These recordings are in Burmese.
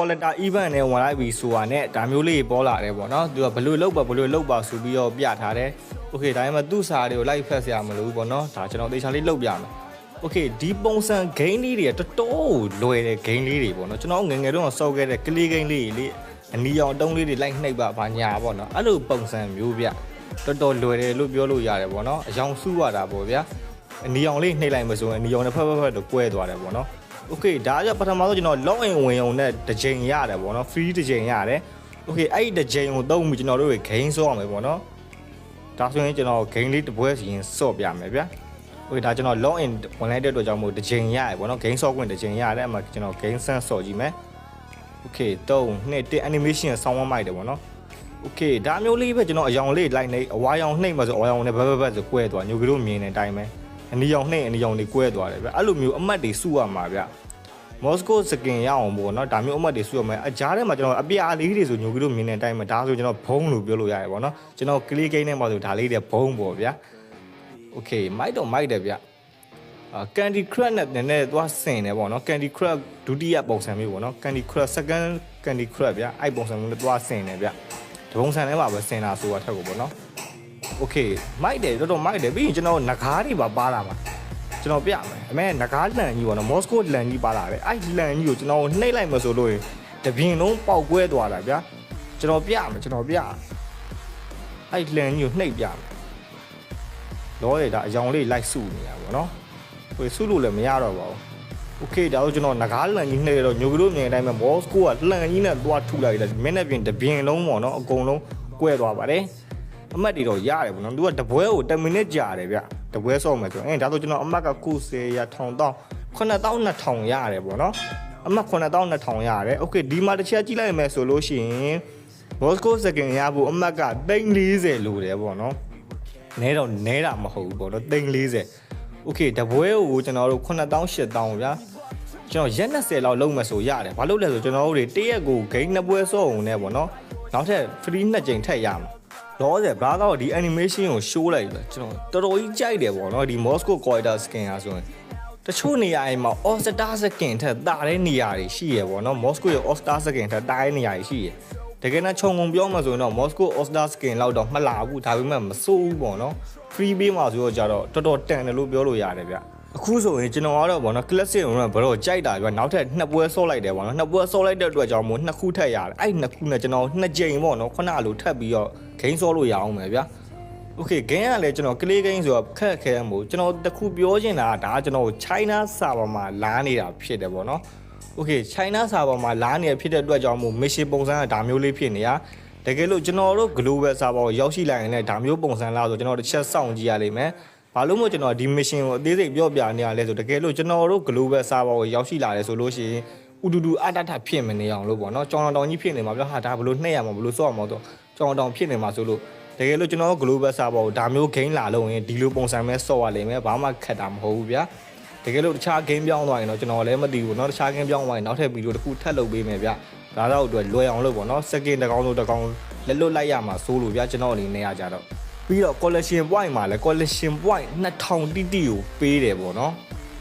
quality event နဲ့ဝင်လိုက်ပြီဆိုတာနဲ့ဒါမျိုးလေးပေါ်လာတယ်ပေါ့နော်သူကဘယ်လိုလုပ်ပါဆိုပြီးတော့ပြထားတယ် okay ဒါပေမဲ့သူ့စာတွေကိုလိုက်ဖက်စရာမလိုဘူးပေါ့နော်ဒါကျွန်တော်သေချာလေးလုပ်ပြမယ် okay ဒီပုံစံ game လေးတွေတော်တော်လွယ်တဲ့ game လေးတွေပေါ့နော်ကျွန်တော်ငယ်ငယ်တုန်းကစောက်ခဲ့တဲ့ clay game လေးတွေအနီရောင်တုံးလေးတွေလိုက်နှိပ်ပါဘာညာပေါ့နော်အဲ့လိုပုံစံမျိုးဗျတော်တော်လွယ်တယ်လို့ပြောလို့ရတယ်ပေါ့နော်အယောင်စုရတာပေါ့ဗျာအနီရောင်လေးနှိပ်လိုက်မှဆိုရင်အနီရောင်နဲ့ဖက်တော့ကွဲသွားတယ်ပေါ့နော် okay ဒါကြောင့်ပထမဆုံးကျွန်တော် login ဝင်အောင်နဲ့တစ်ချိန်ရတယ်ပေါ့နော် free တစ်ချိန်ရတယ် okay အဲ့ဒီတစ်ချိန်ကိုသုံးပြီးကျွန်တော်တို့ game ဆော့ရမယ်ပေါ့နော်ဒါဆိုရင်ကျွန်တော် game လေးတစ်ပွဲစီရင်ဆော့ပြမယ်ဗျာ okay ဒါကျွန်တော် login ဝင်လိုက်တဲ့အတွက်ကြောင့်မို့တစ်ချိန်ရတယ်ပေါ့နော် game ဆော့ခွင့်တစ်ချိန်ရတယ်အဲ့မှာကျွန်တော် game ဆန်းဆော့ကြည့်မယ် okay 3 2 animation ဆောင်းဝမ်းမိုက်တယ်ပေါ့နော် okay ဒါမျိုးလေးပဲကျွန်တော်အယောင်လေးလိုက်နေအဝါရောင်နှိမ့်မှာဆိုအဝါရောင်နဲ့ဘက်ဆိုကွဲသွားညိုကလေးမြင်တဲ့အတိုင်းပဲအနီရောင်နှိမ့်အနီရောင်တွေကွဲသွားတယ်ဗျအဲ့လိုမျိုးအမှတ်တွေစုရမှာဗျ Moscow skin ရအောင်ပေါ့နော်ဒါမျိုးအမှတ်တွေစုရမယ်အကြားထဲမှာကျွန်တော်အပြာလေးတွေဆိုညိုကလေးမြင်တဲ့အတိုင်းပဲဒါဆိုကျွန်တော်ဘုံလို့ပြောလို့ရတယ်ပေါ့နော်ကျွန်တော် click ကိန်းထဲမှာဆိုဒါလေးတွေဘုံပေါ့ဗျာ okay မိုက်တော့မိုက်တယ်ဗျCandy Crush နဲ့နည်းနည်းသွားဆင်တယ်ပေါ့နော် Candy Crush ဒုတိယပုံစံမျိုးပေါ့နော် Candy Crush second Candy Crush ဗျအဲ့ပုံစံမျိုးနဲ့သွားဆင်တယ်ဗျဒီပုံစံထဲမှာပဲဆင်တာဆိုတာထက်ကိုပေါ့နော် okay မိုက်တယ်တော်တော်မိုက်တယ်ပြီးရင်ကျွန်တော်ငကားတွေပါလာမှာကျွန်တော်ပြမယ်အမေငကားလန်ကြီးပေါ့နော် Moscow လန်ကြီးပါလာတယ်အဲ့ဒီလန်ကြီးကိုကျွန်တော်နှိပ်လိုက်မှဆိုလို့ရင်တပြင်းလုံးပေါက်ကွဲသွားတာဗျာကျွန်တော်ပြမယ်အဲ့လန်ကြီးကိုနှိပ်ပြမယ်တော့လေဒါအယောင်လေးလိုက်စုနေတာပေါ့နော်ဟိုစုလို့လည်းမရတော့ပါဘူး okay ဒါဆိုကျွန်တော်ငကားလန်ကြီးနှိပ်တော့ညိုကလေးမြင်တဲ့အတိုင်းပဲ Moscow ကလန်ကြီးနဲ့သွားထုလိုက်တယ်မင်းနဲ့ပြင်တပြင်းလုံးပေါ့နော်အကုန်လုံးကွဲသွားပါတယ်အမှတ်တွေတော့ရတယ်ပေါ့နော်သူကတပွဲကို10မိနစ်ကြာတယ်ဗျတပွဲဆော့မယ်ဆိုရင်ဒါဆိုကျွန်တော်အမှတ်က90ရ1000 9200ရတယ်ပေါ့နော်အမှတ်9200ရတယ် okay ဒီမှာတစ်ချက်ကြည့်လိုက်မယ်ဆိုလို့ရှိရင် Moscow skin ရဖို့အမှတ်က340လိုတယ်ပေါ့နော်နဲတာမဟုတ်ဘူးပေါ့နော်340 okay တပွဲကိုကျွန်တော်တို့9800ဗျာကျွန်တော်ရက်20လောက်လုံးမယ်ဆိုရတယ်ဘာလို့လဲဆိုကျွန်တော်တို့တွေတရက်ကို game 2ပွဲဆော့အောင်နဲ့ပေါ့နော်နောက်ထပ် free 2ကြိမ်ထပ်ရမှာတော့ဆယ်ဘာတော့ဒီ animation ကို show လိုက်ပြီကျွန်တော်တော်တော်ကြီးကြိုက်တယ်ပေါ့နော်ဒီ Moscow Quarter skin อ่ะဆိုရင်တချို့နေရာတွေမှာ All Star skin ထက်တာတဲ့နေရာတွေရှိရပေါ့နော် Moscow ရဲ့ All Star skin ထက်တာတဲ့နေရာတွေရှိရတကယ်နဲ့ခြုံငုံပြောမှဆိုရင်တော့ Moscow All Star skin လောက်တော့မလာဘူးဒါပေမဲ့မစိုးဘူးပေါ့နော် free ပေးမှာဆိုတော့ကြတော့တော်တော်တန်တယ်လို့ပြောလို့ရတယ်ဗျအခုဆိုရင်ကျွန်တော်ကတော့ပေါ့နော် classic ကိုတော့ဘယ်တော့ကြိုက်တာဗျနောက်ထပ်2ပွဲဆော့လိုက်တယ်ပေါ့နော်2ပွဲဆော့လိုက်တဲ့အတွက်ကြောင့်မို့2ခုထပ်ရတယ်အဲ့2ခုနဲ့ကျွန်တော်2ကြိမ်ပေါ့နော်ခုနလိုထပ်ပြီးတော့ game ဆော့လို့ရအောင်မယ်ဗျာ okay game ကလည်းကျွန်တော် clay game ဆိုတော့ခက်ခဲမို့ကျွန်တော်တခုပြောချင်တာကဒါကျွန်တော် China server မှာလာနေတာဖြစ်တယ်ပေါ့နော် okay China server မှာလာနေဖြစ်တဲ့အတွက်ကြောင့်မို့ mission ပုံစံကဒါမျိုးလေးဖြစ်နေရတကယ်လို့ကျွန်တော်တို့ global server ကိုရောက်ရှိလာရင်လည်းဒါမျိုးပုံစံလားဆိုကျွန်တော်တစ်ချက်စောင့်ကြည့်ရလိမ့်မယ်ဘာလို့မို့ကျွန်တော်ဒီ mission ကိုအသေးစိတ်ပြောပြနေရလဲဆိုတကယ်လို့ကျွန်တော်တို့ global server ကိုရောက်ရှိလာတယ်ဆိုလို့ရှိရင်ဥတူတူအတထဖြစ်မနေအောင်လို့ပေါ့နော်ကြောင်တောင်ကြီးဖြစ်နေမှာဗျာဟာဒါဘလို့နှိပ်ရမှာဘလို့စော့ရမှာတော့ကြောင်တောင်ဖြစ်နေမှာဆိုလို့တကယ်လို့ကျွန်တော်တို့ global server ကိုဒါမျိုး game လာလို့ရင်ဒီလိုပုံစံပဲစော့ရလိမ့်မယ်ဘာမှခက်တာမဟုတ်ဘူးဗျာတကယ်လို့တခြား game ပြောင်းသွားရင်တော့ကျွန်တော်လည်းမသိဘူးเนาะတခြား game ပြောင်းသွားရင်နောက်ထပ်ဗီဒီယိုတစ်ခုထပ်လုပ်ပေးမယ်ဗျာဒါတော့အတွက်လွယ်အောင်လုပ်ပေါ့နော် second တကောင်လက်လွတ်လိုက်ရမှာစိုးလို့ဗျာကျွန်တော်အနေနဲ့ရကြတော့ပြီးတော့ collection point မှာလည်း collection point 2000တိတိကိုပေးတယ်ပေါ့နော်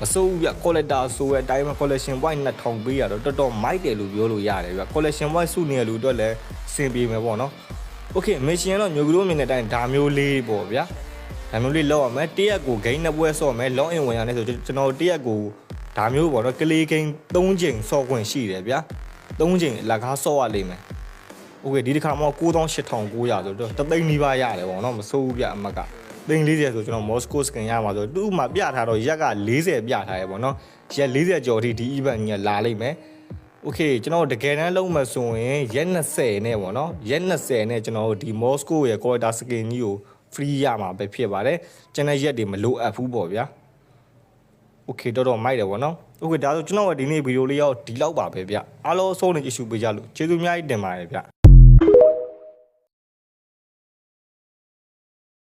မစိုးဘူးဗျ collector ဆိုတဲ့အတိုင်းမှာ collection point 2000ပေးရတော့တော်တော်မိုက်တယ်လို့ပြောလို့ရတယ်ဗျ collection point စုနေရလို့အတွက်လည်းအဆင်ပြေမယ်ပေါ့နော် okay mission တော့ညိုကလေးမြင်တဲ့အတိုင်းဒါမျိုးလေးပေါ့ဗျာဒါမျိုးလေးလောက်ရမယ်တရက်ကို game 2ပွဲဆော့မယ် log in ဝင်ရတယ်ဆိုကျွန်တော်တရက်ကိုဒါမျိုးပေါ့နော် clay game 3ချိန်ဆော့ခွင့်ရှိတယ်ဗျာ3ချိန်လက်ကားဆော့ရလိမ့်မယ်okay ဒီတစ်ခါမှ9800ဆိုတော့တသိန်းနီးပါးရတယ်ပေါ့နော်မစိုးဘူးဗျအမက340ဆိုကျွန်တော် Moscow skin ရမှာဆိုသူ့မှာပြထားတော့ရက်က40ပြထားရပေါ့နော်ရက်40ကျော်အထိဒီ event ကြီးလာလိမ့်မယ် okay ကျွန်တော်တကယ်တမ်းလုံးမှဆိုရင်ရက်20နဲ့ပေါ့နော်ရက်20နဲ့ကျွန်တော်ဒီ Moscow ရဲ့ quarter skin ကြီးကို free ရမှာပဲဖြစ်ပါတယ်ကျွန်တော်ရက်တွေမလိုအပ်ဘူးပေါ့ဗျာ okay တော်တော်မိုက်တယ်ပေါ့နော် okay ဒါဆိုကျွန်တော်ကဒီနေ့ဗီဒီယိုလေးရောက်ဒီလောက်ပါပဲဗျအားလုံးအဆုံးနေကြည့်ရှုပေးကြလို့ကျေးဇူးအများကြီးတင်ပါတယ်ဗျ